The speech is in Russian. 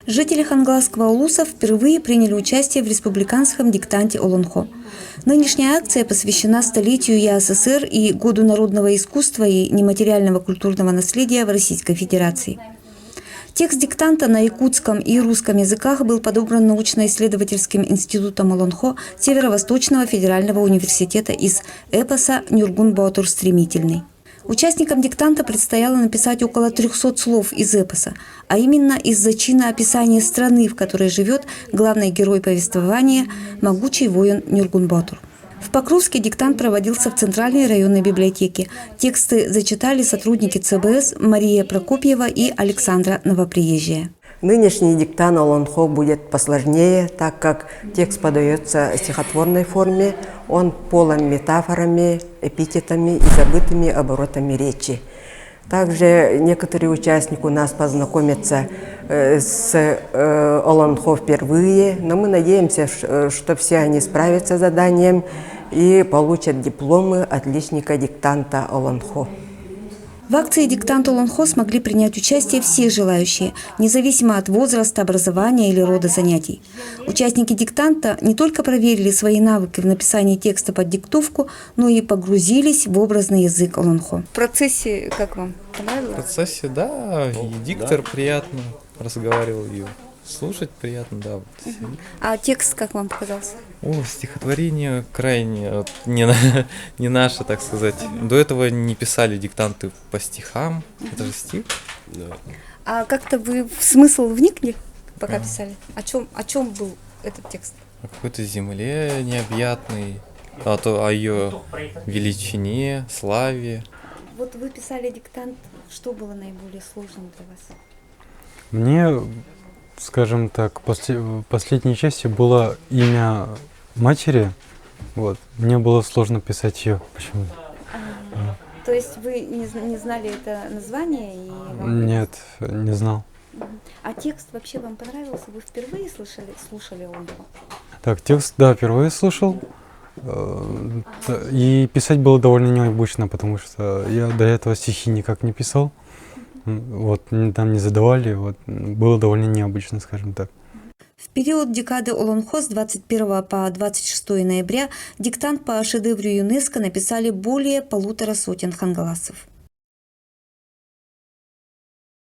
Жители Хангаласского улуса впервые приняли участие в республиканском диктанте Олонхо. Нынешняя акция посвящена столетию ЯССР и Году народного искусства и нематериального культурного наследия в Российской Федерации. Текст диктанта на якутском и русском языках был подобран научно-исследовательским институтом Олонхо Северо-Восточного федерального университета из эпоса «Нюргун-Баатур Стремительный». Участникам диктанта предстояло написать около 300 слов из эпоса, а именно из зачина описания страны, в которой живет главный герой повествования – могучий воин Нюргун-Баатур. В Покровске диктант проводился в Центральной районной библиотеке. Тексты зачитали сотрудники ЦБС Мария Прокопьева и Александра Новоприезжая. Нынешний диктант Олонхо будет посложнее, так как текст подается в стихотворной форме, он полон метафорами, эпитетами и забытыми оборотами речи. Также некоторые участники у нас познакомятся с Олонхо впервые, но мы надеемся, что все они справятся с заданием и получат дипломы отличника диктанта Олонхо. В акции «Диктант Олонхо» смогли принять участие все желающие, независимо от возраста, образования или рода занятий. Участники диктанта не только проверили свои навыки в написании текста под диктовку, но и погрузились в образный язык Олонхо. В процессе как вам? Понравилось? В процессе, да, и диктор приятно разговаривал, и слушать приятно, да. А текст как вам показался? О, стихотворение крайне не наше, так сказать. До этого не писали диктанты по стихам. Это же стих. Да. А как-то вы в смысл вникли, пока писали? О чем был этот текст? О какой-то земле необъятной, о ее величине, славе. Вот вы писали диктант, что было наиболее сложным для вас? Мне, скажем так, в последней части было имя матери. Вот. Мне было сложно писать ее. Почему? То есть вы не знали это название? Нет, не знал. А текст вообще вам понравился? Вы впервые слушали его? Так, текст, да, впервые слушал. И писать было довольно необычно, потому что я до этого стихи никак не писал. Вот, там не задавали, вот, было довольно необычно, скажем так. В период декады Олонхо с 21 по 26 ноября диктант по шедевру ЮНЕСКО написали более 150 хангаласцев.